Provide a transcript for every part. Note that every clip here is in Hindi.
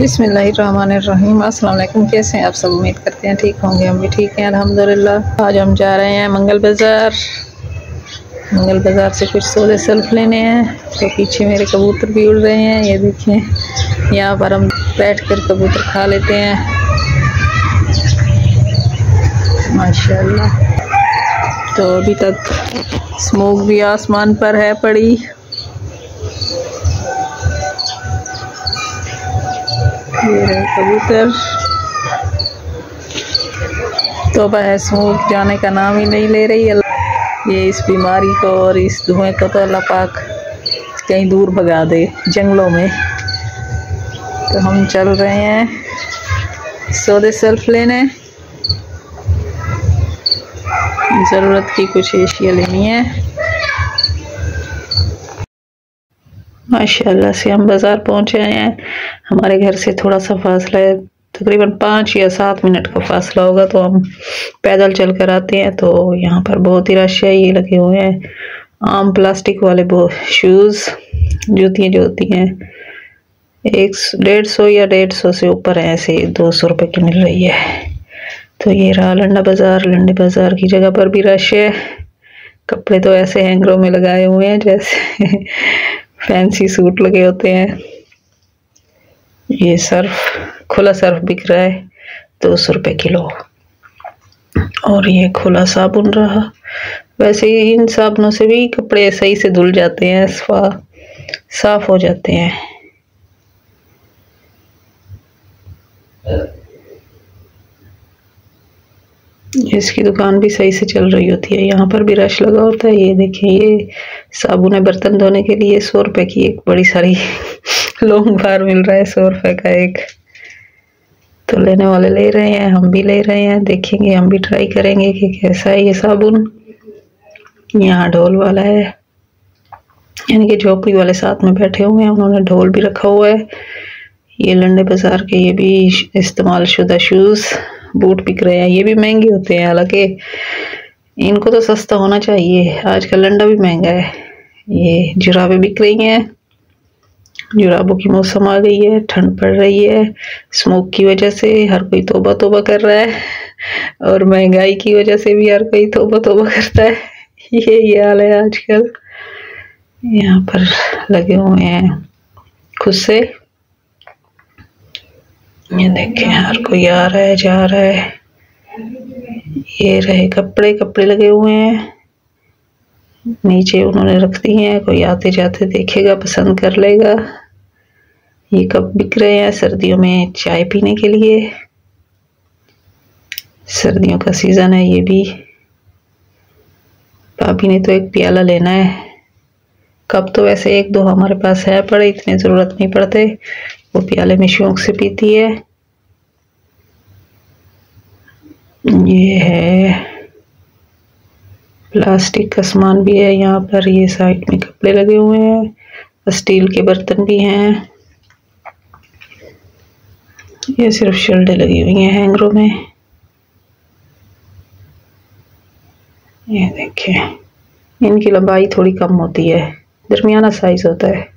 बिस्मिल्लाहिर्रहमानिर्रहीम। अस्सलाम वालेकुम। कैसे हैं आप सब? उम्मीद करते हैं ठीक होंगे। हम भी ठीक हैं अल्हम्दुलिल्लाह। आज हम जा रहे हैं मंगल बाज़ार से कुछ सौदे सल्फ लेने हैं। तो पीछे मेरे कबूतर भी उड़ रहे हैं, ये देखें। यहाँ पर हम बैठ कर कबूतर खा लेते हैं माशाल्लाह। तो अभी तक स्मोक भी आसमान पर है पड़ी। ये रहे कबूतर। तौबा है, स्मोक जाने का नाम ही नहीं ले रही है। ये इस बीमारी को और इस धुएं को तो अल्लाह पाक कहीं दूर भगा दे, जंगलों में। तो हम चल रहे हैं सौदे सल्फ लेने। ज़रूरत की कुछ एशिया लेनी है। माशाल्लाह से हम बाज़ार पहुंचे हैं। हमारे घर से थोड़ा सा फासला है, तकरीबन 5 या 7 मिनट का फासला होगा। तो हम पैदल चल कर आते हैं। तो यहाँ पर बहुत ही रश है। ये लगे हुए हैं आम प्लास्टिक वाले शूज़, जूतियाँ जो होती हैं 150 या 150 से ऊपर है, ऐसे 200 रुपये की मिल रही है। तो ये रहा लंडा बाज़ार। लंडे बाज़ार की जगह पर भी रश है। कपड़े तो ऐसे हैंगरों में लगाए हुए हैं जैसे फैंसी सूट लगे होते हैं। ये सर्फ, खुला सर्फ बिक रहा है 200 रुपये किलो। और ये खुला साबुन रहा। वैसे ही इन साबुनों से भी कपड़े सही से धुल जाते हैं, साफ हो जाते हैं। इसकी दुकान भी सही से चल रही होती है। यहाँ पर भी रश लगा होता है। ये देखें, ये साबुन है बर्तन धोने के लिए। 100 रुपये की एक बड़ी सारी लॉन्ग बार मिल रहा है 100 रुपये का एक। तो लेने वाले ले रहे हैं, हम भी ले रहे हैं। देखेंगे, हम भी ट्राई करेंगे कि कैसा है ये साबुन। यहाँ ढोल वाला है, यानी कि झोपड़ी वाले साथ में बैठे हुए हैं, उन्होंने ढोल भी रखा हुआ है। ये लंडे बाज़ार के ये भी इस्तेमाल शुदा शूज़, बूट बिक रहे हैं। ये भी महंगे होते हैं, हालांकि इनको तो सस्ता होना चाहिए। आजकल लंडा भी महंगा है। ये जुराबें बिक रही हैं। जुराबों की मौसम आ गई है, ठंड पड़ रही है। स्मोक की वजह से हर कोई तौबा तौबा कर रहा है, और महंगाई की वजह से भी हर कोई तौबा तौबा करता है। ये हाल है आजकल। यहाँ पर लगे हुए हैं खुद से। ये देखें, हर कोई आ रहा है, जा रहा है। ये रहे कपड़े लगे हुए हैं, नीचे उन्होंने रख दिए हैं। कोई आते जाते देखेगा, पसंद कर लेगा। ये कप बिक रहे हैं सर्दियों में चाय पीने के लिए। सर्दियों का सीजन है। ये भी भाभी ने तो एक प्याला लेना है। कप तो वैसे 1-2 हमारे पास है पड़े, इतने ज़रूरत नहीं पड़ते। वो प्याले में शौक से पीती है। ये है प्लास्टिक का सामान भी है यहाँ पर। ये साइड में कपड़े लगे हुए हैं, स्टील के बर्तन भी हैं। ये सिर्फ शल्डें लगी हुई हैं हैंगरों में। ये देखें, इनकी लंबाई थोड़ी कम होती है, दरमियाना साइज होता है।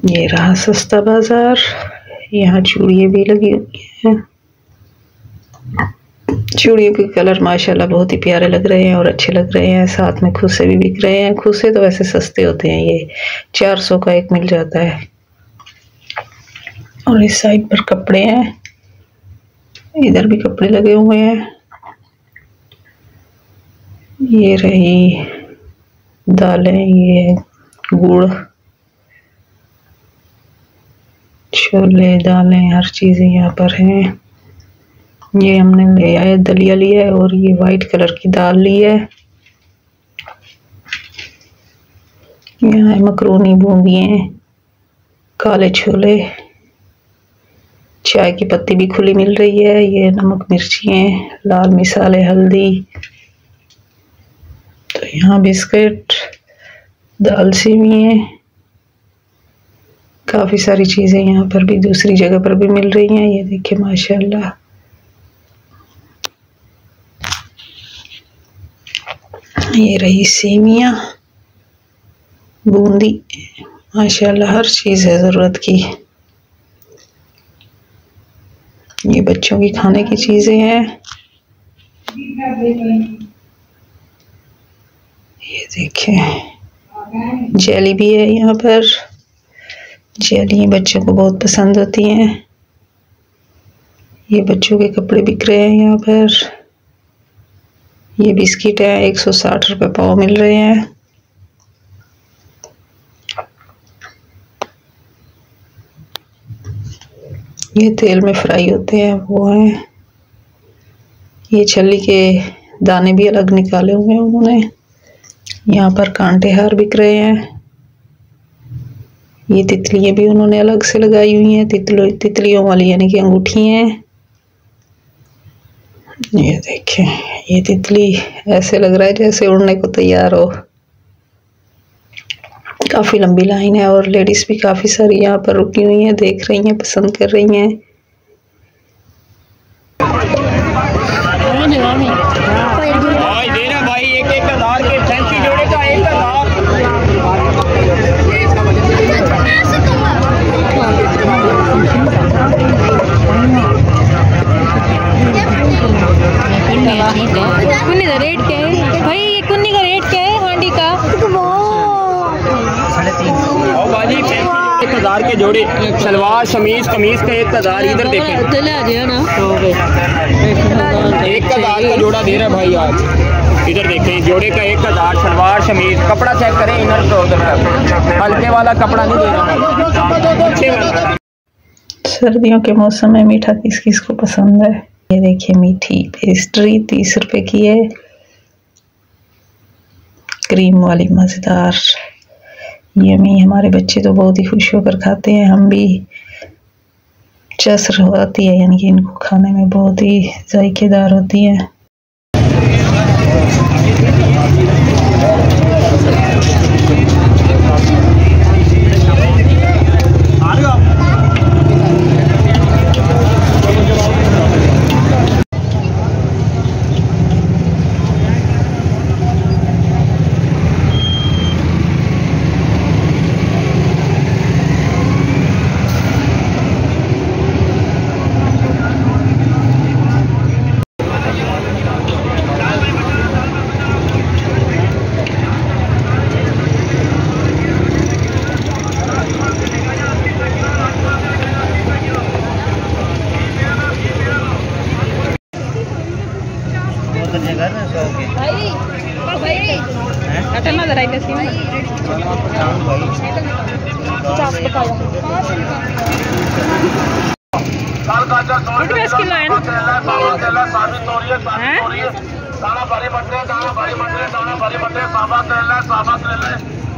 ये रहा सस्ता बाजार। यहाँ चूड़ियाँ भी लगी हुई हैं। चूड़ियों के कलर माशाल्लाह बहुत ही प्यारे लग रहे हैं और अच्छे लग रहे हैं। साथ में खुसे भी बिक रहे हैं। खुसे तो वैसे सस्ते होते हैं, ये 400 का एक मिल जाता है। और इस साइड पर कपड़े हैं, इधर भी कपड़े लगे हुए हैं। ये रही दालें, ये गुड़, छोले, दालें, हर चीज़ें यहाँ पर हैं। ये हमने ले आए, दलिया लिया है, और ये वाइट कलर की दाल ली है। यहाँ है मकरोनी, बूंदियाँ, काले छोले। चाय की पत्ती भी खुली मिल रही है। ये नमक, मिर्चियाँ, लाल मिसाले, हल्दी। तो यहाँ बिस्किट, दाल सेवियाँ, काफ़ी सारी चीज़ें यहाँ पर भी दूसरी जगह पर भी मिल रही हैं। ये देखिए माशाल्लाह। ये रही सेवियाँ, बूंदी, माशाल्लाह हर चीज़ है ज़रूरत की। ये बच्चों की खाने की चीज़ें हैं। ये देखें जेली भी है यहाँ पर। जेली बच्चों को बहुत पसंद होती हैं। ये बच्चों के कपड़े बिक रहे हैं यहाँ पर। ये बिस्किट है, 160 रुपये पाव मिल रहे हैं। ये तेल में फ्राई होते हैं वो हैं। ये छल्ली के दाने भी अलग निकाले हुए हैं उन्होंने। यहाँ पर कांटे हार बिक रहे हैं। ये तितलियाँ भी उन्होंने अलग से लगाई हुई हैं, तितलियों वाली यानी कि अंगूठी हैं। ये देखें, ये तितली ऐसे लग रहा है जैसे उड़ने को तैयार हो। काफ़ी लंबी लाइन है और लेडीज़ भी काफ़ी सारी यहाँ पर रुकी हुई हैं, देख रही हैं, पसंद कर रही हैं। कुन्नी का रेट क्या है भाई? ये कुन्नी का रेट क्या है हांडी का? 1000 के जोड़े, सलवार शमीज कमीज का 1000। इधर देखें, चले आ जाए ना, 1000 का जोड़ा दे रहा है भाई आज। इधर देखें, जोड़े का 1000, सलवार शमीज। कपड़ा चेक करें, इनर तो उधर हल्के वाला कपड़ा नहीं दे रहा। सर्दियों के मौसम में मीठा किस किस को पसंद है? ये देखिए मीठी पेस्ट्री 30 रुपए की है, क्रीम वाली मज़ेदार। यमी, हमारे बच्चे तो बहुत ही खुश होकर खाते हैं, हम भी। चस्र होती है यानी कि इनको खाने में बहुत ही जायकेदार होती है।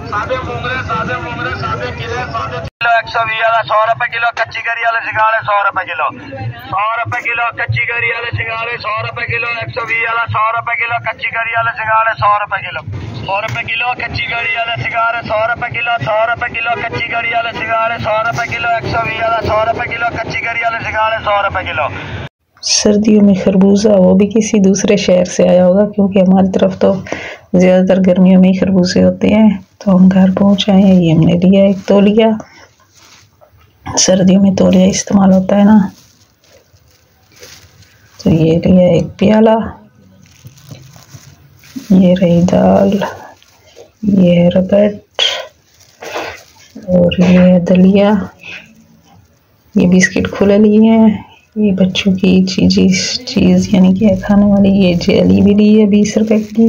सादे मूंगरे सादे 120 वाला 100 रुपए किलो, कच्ची करी वाले सिंगाड़े 100 रुपए किलो, 100 रुपए किलो कच्ची करी वाले सिंगाड़े 100 रुपए किलो, 120 वाला 100 रुपए किलो, कच्ची करी वाले सिंगाड़े 100 रुपए किलो, 100 रुपए किलो कच्ची करी वाले सिंगाड़े 100 रुपए किलो, 100 रुपए किलो कच्ची करी वाले सिंगाड़े 100 रुपए किलो, 120 वाला 100 रुपए किलो, कच्ची करी वाले सिंगाड़े 100 रुपए किलो। सर्दियों में खरबूजा, वो भी किसी दूसरे शहर से आया होगा, क्योंकि हमारी तरफ तो ज़्यादातर गर्मियों में ही खरबूजे होते हैं। तो हम घर पहुँच आए हैं। ये हमने लिया एक तौलिया, सर्दियों में तौलिया इस्तेमाल होता है ना। तो ये लिया एक प्याला, ये रही दाल, ये है रबट और ये है दलिया। ये बिस्किट खुले लिए हैं। ये बच्चों की चीज़ यानी कि खाने वाली ये जेली भी ली है 20 रुपए की।